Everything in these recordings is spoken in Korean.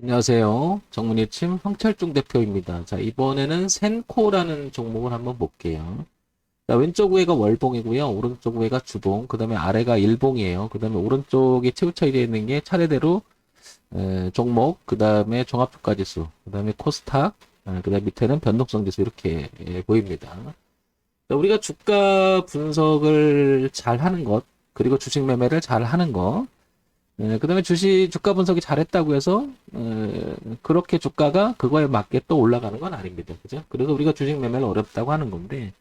안녕하세요. 정문예침 황철중 대표입니다. 자, 이번에는 센코라는 종목을 한번 볼게요. 자, 왼쪽 위가 월봉이고요. 오른쪽 위가 주봉, 그 다음에 아래가 일봉이에요. 그 다음에 오른쪽에 치우쳐 있는 게 차례대로 종목, 그 다음에 종합주가지수, 그 다음에 코스닥, 그 다음에 밑에는 변동성지수 이렇게 보입니다. 자, 우리가 주가 분석을 잘 하는 것, 그리고 주식 매매를 잘 하는 것, 그 다음에 주가 분석이 잘했다고 해서, 그렇게 주가가 그거에 맞게 또 올라가는 건 아닙니다. 그죠? 그래서 우리가 주식 매매를 어렵다고 하는 건데,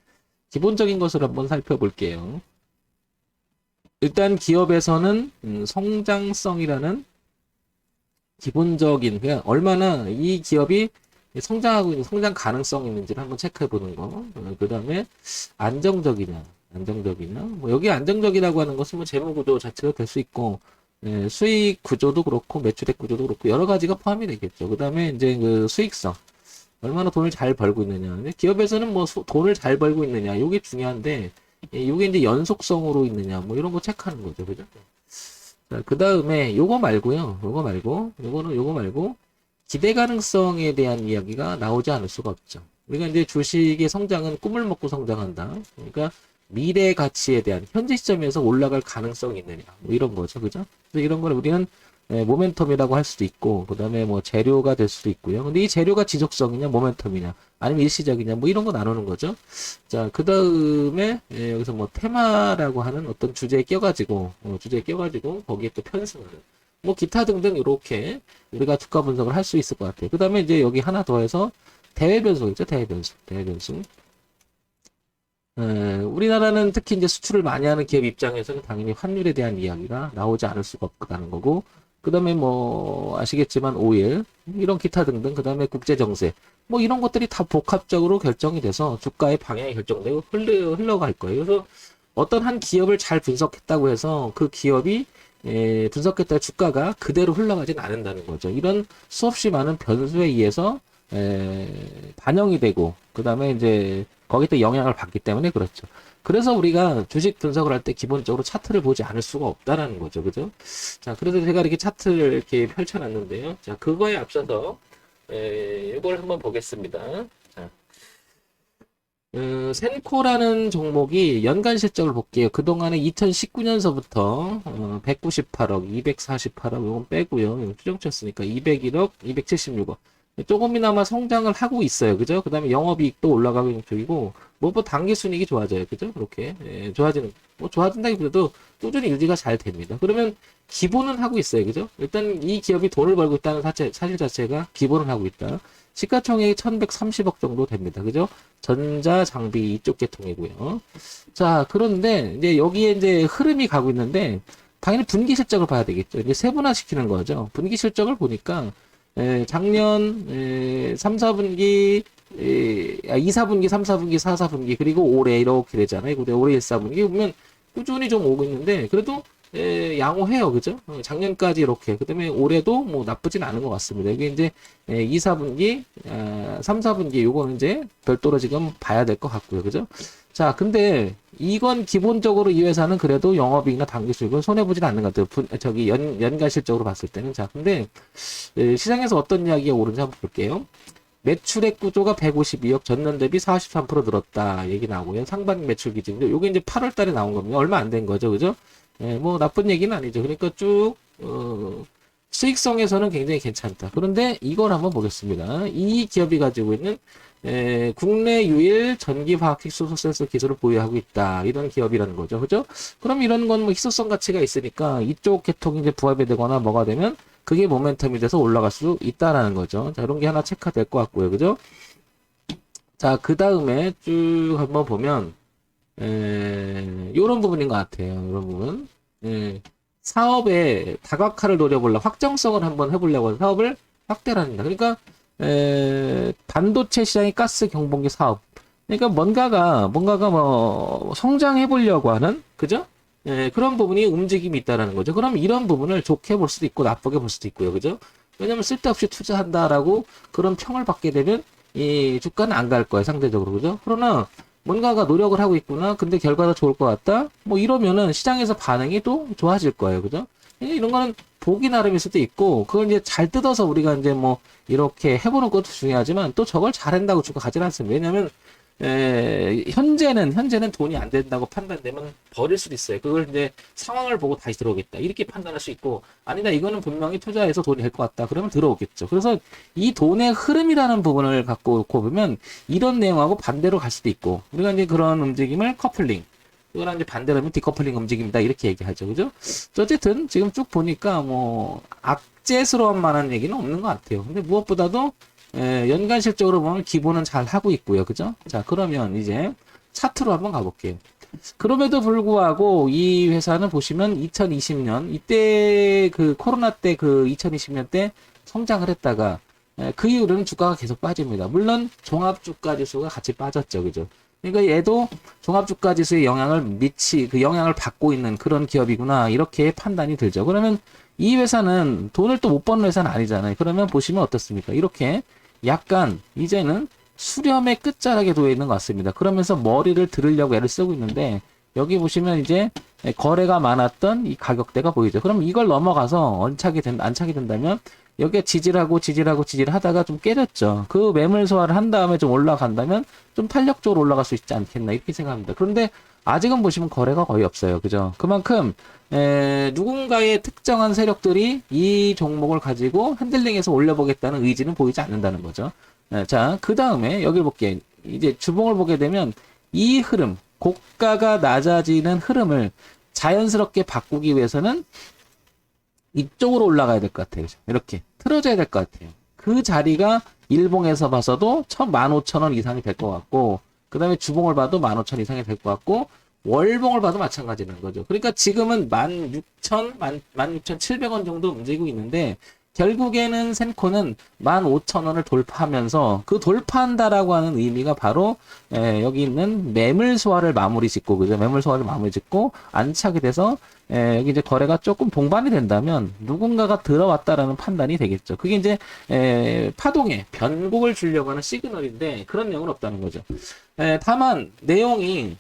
기본적인 것을 한번 살펴볼게요. 일단 기업에서는, 성장성이라는 기본적인, 그냥 얼마나 이 기업이 성장하고 있는, 성장 가능성이 있는지를 한번 체크해 보는 거. 그 다음에 안정적이냐. 뭐 여기 안정적이라고 하는 것은 뭐 재무구조 자체가 될 수 있고, 수익 구조도 그렇고 매출액 구조도 그렇고 여러 가지가 포함이 되겠죠. 그 다음에 이제 그 수익성, 얼마나 돈을 잘 벌고 있느냐. 근데 기업에서는 뭐 돈을 잘 벌고 있느냐, 요게 중요한데, 요게 이제 연속성으로 있느냐, 뭐 이런 거 체크하는 거죠, 그죠? 자, 그 다음에 요거 말고요, 요거 말고 기대 가능성에 대한 이야기가 나오지 않을 수가 없죠. 우리가 이제 주식의 성장은 꿈을 먹고 성장한다. 그러니까 미래 가치에 대한 현재 시점에서 올라갈 가능성이 있느냐, 뭐 이런 거죠, 그죠? 그래서 이런 걸 우리는 모멘텀이라고 할 수도 있고, 그 다음에 뭐 재료가 될 수도 있고요. 근데 이 재료가 지속성이냐, 모멘텀이냐, 아니면 일시적이냐, 뭐 이런 거 나누는 거죠. 자, 그 다음에 여기서 뭐 테마라고 하는 어떤 주제에 껴가지고 거기에 또 편승하는, 뭐 기타 등등 이렇게 우리가 주가 분석을 할 수 있을 것 같아요. 그 다음에 이제 여기 하나 더해서 대외 변수 있죠, 대외 변수. 우리나라는 특히 이제 수출을 많이 하는 기업 입장에서는 당연히 환율에 대한 이야기가 나오지 않을 수가 없다는 거고, 그 다음에 뭐, 아시겠지만, 오일, 이런 기타 등등, 그 다음에 국제정세, 뭐 이런 것들이 다 복합적으로 결정이 돼서 주가의 방향이 결정되고 흘러갈 거예요. 그래서 어떤 한 기업을 잘 분석했다고 해서 그 기업이 분석했다 주가가 그대로 흘러가진 않는다는 거죠. 이런 수없이 많은 변수에 의해서 반영이 되고, 그 다음에 이제 거기에 또 영향을 받기 때문에 그렇죠. 그래서 우리가 주식 분석을 할 때 기본적으로 차트를 보지 않을 수가 없다라는 거죠. 그죠? 자, 그래서 제가 이렇게 차트를 이렇게 펼쳐놨는데요. 자, 그거에 앞서서, 이걸 한번 보겠습니다. 자, 센코라는 종목이 연간 실적을 볼게요. 그동안에 2019년서부터 198억, 248억, 이건 빼고요. 이건 추정치였으니까 201억, 276억. 조금이나마 성장을 하고 있어요. 그죠? 그 다음에 영업이익도 올라가고 있는 쪽이고, 무엇보다 당기순이익이 좋아져요. 그죠? 그렇게. 뭐 좋아진다기보다도 꾸준히 유지가 잘 됩니다. 그러면 기본은 하고 있어요. 그죠? 일단 이 기업이 돈을 벌고 있다는 사실 자체가 기본을 하고 있다. 시가총액이 1130억 정도 됩니다. 그죠? 전자, 장비 이쪽 계통이고요. 자, 그런데 이제 여기에 이제 흐름이 가고 있는데, 당연히 분기 실적을 봐야 되겠죠. 이제 세분화 시키는 거죠. 분기 실적을 보니까 작년 3, 4분기 2, 4분기, 3, 4분기, 4, 4분기 그리고 올해 이렇게 되잖아요. 근데 올해 1, 4분기 보면 꾸준히 좀 오고 있는데 그래도 양호해요. 그죠? 작년까지 이렇게. 그다음에 올해도 뭐 나쁘진 않은 것 같습니다. 이게 이제 2, 4분기, 3, 4분기 요거는 이제 별도로 지금 봐야 될 것 같고요. 그죠? 자, 근데 이건 기본적으로 이 회사는 그래도 영업이익이나 당기수익을 손해보진 않는 것 같아요. 저기 연간 실적으로 봤을 때는. 자, 근데 시장에서 어떤 이야기가 오른지 한번 볼게요. 매출액 구조가 152억, 전년 대비 43% 늘었다 얘기 나오고요. 상반기 매출 기준인데 요게 이제 8월 달에 나온 겁니다. 얼마 안 된 거죠. 그죠? 뭐 나쁜 얘기는 아니죠. 그러니까 쭉 수익성에서는 굉장히 괜찮다. 그런데 이걸 한번 보겠습니다. 이 기업이 가지고 있는 국내 유일 전기화학 희소성 센서 기술을 보유하고 있다. 이런 기업이라는 거죠. 그죠? 그럼 이런 건 뭐 희소성 가치가 있으니까 이쪽 계통이 이제 부합이 되거나 뭐가 되면 그게 모멘텀이 돼서 올라갈 수 있다라는 거죠. 자, 이런 게 하나 체크가 될 것 같고요. 그죠? 자, 그 다음에 쭉 한번 보면 요런 부분인 것 같아요. 이런 부분. 사업의 다각화를 노려보려 확정성을 한번 해보려고 해서 사업을 확대를 합니다. 그러니까 반도체 시장의 가스 경보기 사업. 그러니까 뭔가가 뭐 성장해 보려고 하는 그죠? 그런 부분이 움직임이 있다라는 거죠. 그럼 이런 부분을 좋게 볼 수도 있고 나쁘게 볼 수도 있고요. 그죠? 왜냐면 쓸데없이 투자한다라고 그런 평을 받게 되면 이 주가는 안 갈 거예요. 상대적으로. 그죠? 그러나 뭔가가 노력을 하고 있구나. 근데 결과가 좋을 것 같다. 뭐 이러면은 시장에서 반응이 또 좋아질 거예요. 그죠? 이런 거는 보기 나름일 수도 있고, 그걸 이제 잘 뜯어서 우리가 이제 뭐, 이렇게 해보는 것도 중요하지만, 또 저걸 잘한다고 주가 가진 않습니다. 왜냐면, 현재는 돈이 안 된다고 판단되면 버릴 수도 있어요. 그걸 이제 상황을 보고 다시 들어오겠다. 이렇게 판단할 수 있고, 아니다, 이거는 분명히 투자해서 돈이 될 것 같다. 그러면 들어오겠죠. 그래서 이 돈의 흐름이라는 부분을 갖고 놓고 보면, 이런 내용하고 반대로 갈 수도 있고, 우리가 이제 그런 움직임을 커플링, 이거랑 이제 반대로 하면 디커플링 움직임이다. 이렇게 얘기하죠. 그죠? 어쨌든, 지금 쭉 보니까 뭐, 악재스러운 만한 얘기는 없는 것 같아요. 근데 무엇보다도, 연간 실적으로 보면 기본은 잘 하고 있고요. 그죠? 자, 그러면 이제 차트로 한번 가볼게요. 그럼에도 불구하고 이 회사는 보시면 2020년, 이때 그 코로나 때 그 2020년 때 성장을 했다가 그 이후로는 주가가 계속 빠집니다. 물론 종합주가 지수가 같이 빠졌죠. 그죠? 그러니까 얘도 종합주가 지수의 그 영향을 받고 있는 그런 기업이구나. 이렇게 판단이 들죠. 그러면 이 회사는 돈을 또 못 버는 회사는 아니잖아요. 그러면 보시면 어떻습니까? 이렇게 약간 이제는 수렴의 끝자락에 놓여 있는 것 같습니다. 그러면서 머리를 들으려고 애를 쓰고 있는데 여기 보시면 이제 거래가 많았던 이 가격대가 보이죠. 그럼 이걸 넘어가서 안착이 된다면 여기에 지지하다가 좀 깨졌죠. 그 매물 소화를 한 다음에 좀 올라간다면 좀 탄력적으로 올라갈 수 있지 않겠나 이렇게 생각합니다. 그런데 아직은 보시면 거래가 거의 없어요. 그죠? 그만큼 누군가의 특정한 세력들이 이 종목을 가지고 핸들링해서 올려보겠다는 의지는 보이지 않는다는 거죠. 자, 그 다음에 여기를 볼게요. 이제 주봉을 보게 되면 이 흐름, 고가가 낮아지는 흐름을 자연스럽게 바꾸기 위해서는 이쪽으로 올라가야 될 것 같아요. 이렇게 틀어져야 될 것 같아요. 그 자리가 일봉에서 봐서도 15,000원 이상이 될 것 같고, 그 다음에 주봉을 봐도 15,000원 이상이 될 것 같고, 월봉을 봐도 마찬가지라는 거죠. 그러니까 지금은 16,700원 정도 움직이고 있는데, 결국에는 센코는 15,000원을 돌파하면서 그 돌파한다라고 하는 의미가 바로 여기 있는 매물 소화를 마무리 짓고, 그죠? 매물 소화를 마무리 짓고 안착이 돼서 여기 이제 거래가 조금 동반이 된다면 누군가가 들어왔다라는 판단이 되겠죠. 그게 이제 파동에 변곡을 주려고 하는 시그널인데 그런 내용은 없다는 거죠. 다만 내용이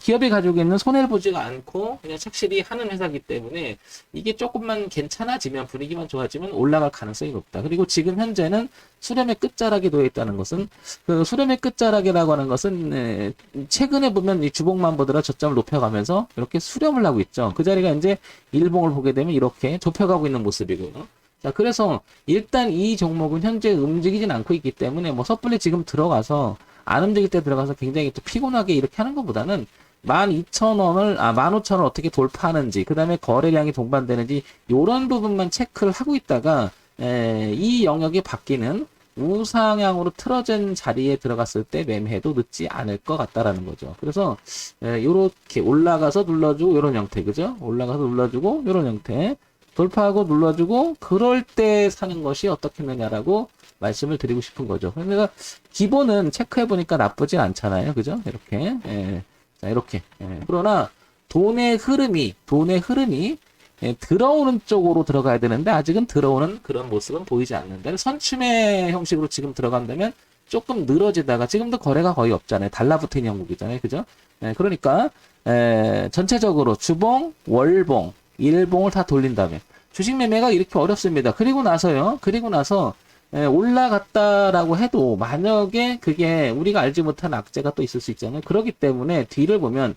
기업이 가지고 있는 손해를 보지가 않고 그냥 착실히 하는 회사이기 때문에 이게 조금만 괜찮아지면 분위기만 좋아지면 올라갈 가능성이 높다. 그리고 지금 현재는 수렴의 끝자락에 놓여 있다는 것은 그 수렴의 끝자락이라고 하는 것은 최근에 보면 이 주봉만 보더라 저점을 높여가면서 이렇게 수렴을 하고 있죠. 그 자리가 이제 일봉을 보게 되면 이렇게 좁혀가고 있는 모습이고요. 자, 그래서 일단 이 종목은 현재 움직이진 않고 있기 때문에 뭐 섣불리 지금 들어가서 안 움직일 때 들어가서 굉장히 또 피곤하게 이렇게 하는 것보다는 15,000원 어떻게 돌파하는지, 그 다음에 거래량이 동반되는지, 요런 부분만 체크를 하고 있다가, 이 영역이 바뀌는 우상향으로 틀어진 자리에 들어갔을 때 매매해도 늦지 않을 것 같다라는 거죠. 그래서, 요렇게 올라가서 눌러주고, 요런 형태, 그죠? 올라가서 눌러주고, 요런 형태. 돌파하고 눌러주고, 그럴 때 사는 것이 어떻겠느냐라고 말씀을 드리고 싶은 거죠. 그러니까 기본은 체크해보니까 나쁘진 않잖아요. 그죠? 이렇게. 자, 이렇게. 그러나 돈의 흐름이 들어오는 쪽으로 들어가야 되는데 아직은 들어오는 그런 모습은 보이지 않는다. 선춤의 형식으로 지금 들어간다면 조금 늘어지다가 지금도 거래가 거의 없잖아요. 달라붙어 있는 형국이잖아요. 그죠? 그러니까 전체적으로 주봉, 월봉, 일봉을 다 돌린다면 주식 매매가 이렇게 어렵습니다. 그리고 나서 올라갔다라고 해도 만약에 그게 우리가 알지 못한 악재가 또 있을 수 있잖아요. 그렇기 때문에 뒤를 보면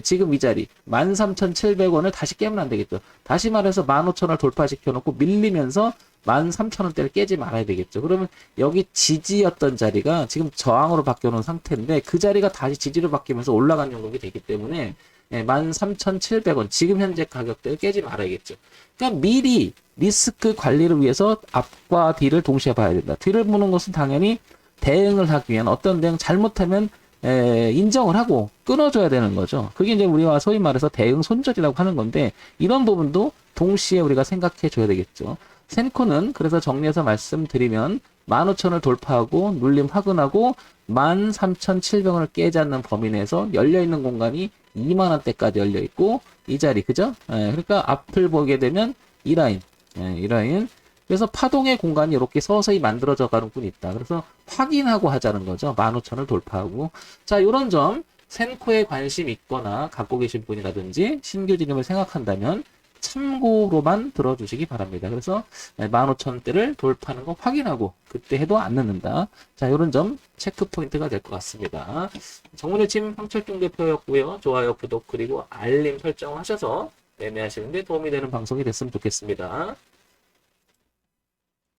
지금 이 자리 13,700원을 다시 깨면 안 되겠죠. 다시 말해서 15,000원을 돌파시켜 놓고 밀리면서 13,000원대를 깨지 말아야 되겠죠. 그러면 여기 지지였던 자리가 지금 저항으로 바뀌어 놓은 상태인데 그 자리가 다시 지지로 바뀌면서 올라간 종목이 되기 때문에 13,700원 지금 현재 가격대를 깨지 말아야겠죠. 그러니까 미리 리스크 관리를 위해서 앞과 뒤를 동시에 봐야 된다. 뒤를 보는 것은 당연히 대응을 하기 위한 어떤 대응 잘못하면 인정을 하고 끊어줘야 되는 거죠. 그게 이제 우리가 소위 말해서 대응 손절이라고 하는 건데 이런 부분도 동시에 우리가 생각해 줘야 되겠죠. 센코는 그래서 정리해서 말씀드리면 15,000원을 돌파하고 눌림 확인하고 13,700원을 깨지 않는 범위 내에서 열려있는 공간이 2만원대까지 열려있고 이 자리 그죠? 그러니까 앞을 보게 되면 이 라인 이 라인 그래서 파동의 공간이 이렇게 서서히 만들어져 가는 분이 있다. 그래서 확인하고 하자는 거죠. 15,000원을 돌파하고 자 요런 점 센코에 관심 있거나 갖고 계신 분이라든지 신규 진입을 생각한다면 참고로만 들어주시기 바랍니다. 그래서 15,000대를 돌파하는 거 확인하고 그때 해도 안 늦는다. 자, 이런 점 체크 포인트가 될 것 같습니다. 정문의 침 황철중 대표였고요. 좋아요, 구독 그리고 알림 설정하셔서 매매하시는 데 도움이 되는 방송이 됐으면 좋겠습니다.